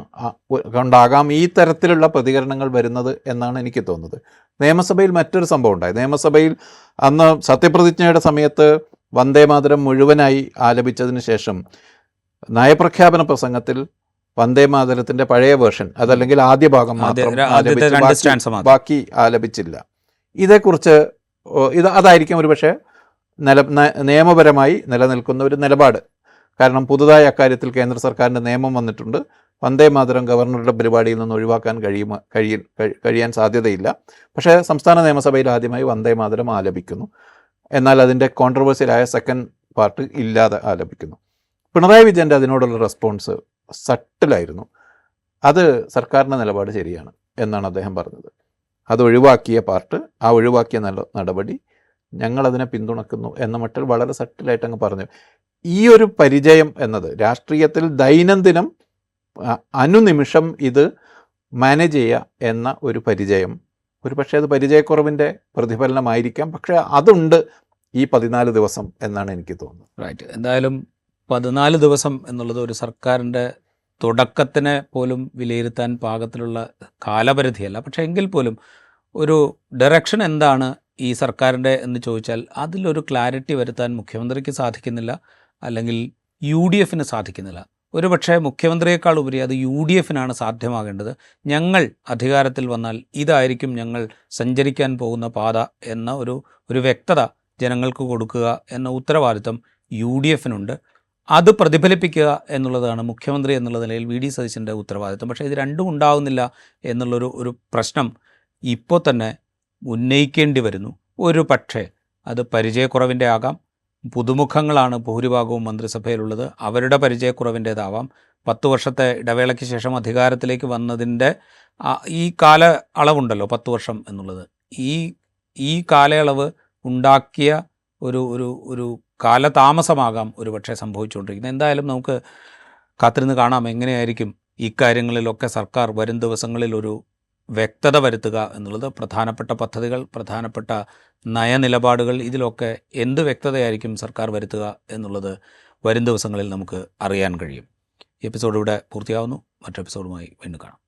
കൊണ്ടാകാം ഈ തരത്തിലുള്ള പ്രതികരണങ്ങൾ വരുന്നത് എന്നാണ് എനിക്ക് തോന്നുന്നത്. നിയമസഭയിൽ മറ്റൊരു സംഭവം ഉണ്ടായി. നിയമസഭയിൽ അന്ന് സത്യപ്രതിജ്ഞയുടെ സമയത്ത് വന്ദേമാതരം മുഴുവനായി ആലപിച്ചതിന് ശേഷം നയപ്രഖ്യാപന പ്രസംഗത്തിൽ വന്ദേമാതരത്തിൻ്റെ പഴയ വേർഷൻ, അതല്ലെങ്കിൽ ആദ്യ ഭാഗം മാത്രം ആലപിച്ച് ബാക്കി ആലപിച്ചില്ല. ഇതേക്കുറിച്ച് അതായിരിക്കും ഒരുപക്ഷെ നിയമപരമായി നിലനിൽക്കുന്ന ഒരു നിലപാട്. കാരണം പുതുതായി അക്കാര്യത്തിൽ കേന്ദ്ര സർക്കാരിൻ്റെ നിയമം വന്നിട്ടുണ്ട്. വന്ദേമാതരം ഗവർണറുടെ പരിപാടിയിൽ നിന്ന് ഒഴിവാക്കാൻ കഴിയാൻ സാധ്യതയില്ല. പക്ഷേ സംസ്ഥാന നിയമസഭയിൽ ആദ്യമായി വന്ദേമാതരം ആലപിക്കുന്നു. എന്നാൽ അതിൻ്റെ കോൺട്രവേഴ്സ്യലായ സെക്കൻഡ് പാർട്ട് ഇല്ലാതെ ആലപിക്കുന്നു. പിണറായി വിജയൻ്റെ അതിനോടുള്ള റെസ്പോൺസ് സട്ടിലായിരുന്നു. അത് സർക്കാരിൻ്റെ നിലപാട് ശരിയാണ് എന്നാണ് അദ്ദേഹം പറഞ്ഞത്. അത് ഒഴിവാക്കിയ പാർട്ട്, ആ ഒഴിവാക്കിയ നടപടി ഞങ്ങളതിനെ പിന്തുണക്കുന്നു എന്ന മട്ടിൽ വളരെ സട്ടിലായിട്ട് അങ്ങ് പറഞ്ഞു. ഈ ഒരു പരിചയം എന്നത് രാഷ്ട്രീയത്തിൽ ദൈനംദിനം അനുനിമിഷം ഇത് മാനേജ് ചെയ്യുക എന്ന ഒരു പരിചയം, ഒരു പക്ഷേ അത് പരിചയക്കുറവിൻ്റെ പ്രതിഫലനമായിരിക്കാം. പക്ഷേ അതുണ്ട് ഈ 14 ദിവസം എന്നാണ് എനിക്ക് തോന്നുന്നത്. റൈറ്റ്. എന്തായാലും 14 ദിവസം എന്നുള്ളത് ഒരു സർക്കാരിൻ്റെ തുടക്കത്തിനെ പോലും വിലയിരുത്താൻ പാകത്തിലുള്ള കാലപരിധിയല്ല. പക്ഷേ എങ്കിൽ പോലും ഒരു ഡയറക്ഷൻ എന്താണ് ഈ സർക്കാരിൻ്റെ എന്ന് ചോദിച്ചാൽ അതിലൊരു ക്ലാരിറ്റി വരുത്താൻ മുഖ്യമന്ത്രിക്ക് സാധിക്കുന്നില്ല, അല്ലെങ്കിൽ UDFന് സാധിക്കുന്നില്ല. ഒരു പക്ഷേ മുഖ്യമന്ത്രിയേക്കാൾ ഉപരി അത് UDFനാണ് സാധ്യമാകേണ്ടത്. ഞങ്ങൾ അധികാരത്തിൽ വന്നാൽ ഇതായിരിക്കും ഞങ്ങൾ സഞ്ചരിക്കാൻ പോകുന്ന പാത എന്ന ഒരു വ്യക്തത ജനങ്ങൾക്ക് കൊടുക്കുക എന്ന ഉത്തരവാദിത്തം UDFനുണ്ട്. അത് പ്രതിഫലിപ്പിക്കുക എന്നുള്ളതാണ് മുഖ്യമന്ത്രി എന്നുള്ള നിലയിൽ വി ഡി സതീശൻ്റെ ഉത്തരവാദിത്വം. പക്ഷേ ഇത് രണ്ടും ഉണ്ടാകുന്നില്ല എന്നുള്ളൊരു പ്രശ്നം ഇപ്പോൾ തന്നെ ഉന്നയിക്കേണ്ടി വരുന്നു. ഒരു പക്ഷേ അത് പരിചയക്കുറവിൻ്റെ ആകാം. പുതുമുഖങ്ങളാണ് ഭൂരിഭാഗവും മന്ത്രിസഭയിലുള്ളത്. അവരുടെ പരിചയക്കുറവിൻ്റേതാവാം. 10 വർഷത്തെ ഇടവേളയ്ക്ക് ശേഷം അധികാരത്തിലേക്ക് വന്നതിൻ്റെ ഈ കാല അളവുണ്ടല്ലോ 10 വർഷം എന്നുള്ളത്, ഈ കാലയളവ് ഉണ്ടാക്കിയ ഒരു കാലതാമസമാകാം ഒരുപക്ഷെ സംഭവിച്ചുകൊണ്ടിരിക്കുന്നത്. എന്തായാലും നമുക്ക് കാത്തിരുന്ന് കാണാം എങ്ങനെയായിരിക്കും ഇക്കാര്യങ്ങളിലൊക്കെ സർക്കാർ വരും ദിവസങ്ങളിൽ ഒരു വ്യക്തത വരുത്തുക എന്നുള്ളത്. പ്രധാനപ്പെട്ട പദ്ധതികൾ, പ്രധാനപ്പെട്ട നയനിലപാടുകൾ, ഇതിലൊക്കെ എന്ത് വ്യക്തതയായിരിക്കും സർക്കാർ വരുത്തുക എന്നുള്ളത് വരും ദിവസങ്ങളിൽ നമുക്ക് അറിയാൻ കഴിയും. ഈ എപ്പിസോഡ് ഇവിടെ പൂർത്തിയാവുന്നു. മറ്റു എപ്പിസോഡുമായി വീണ്ടും കാണാം.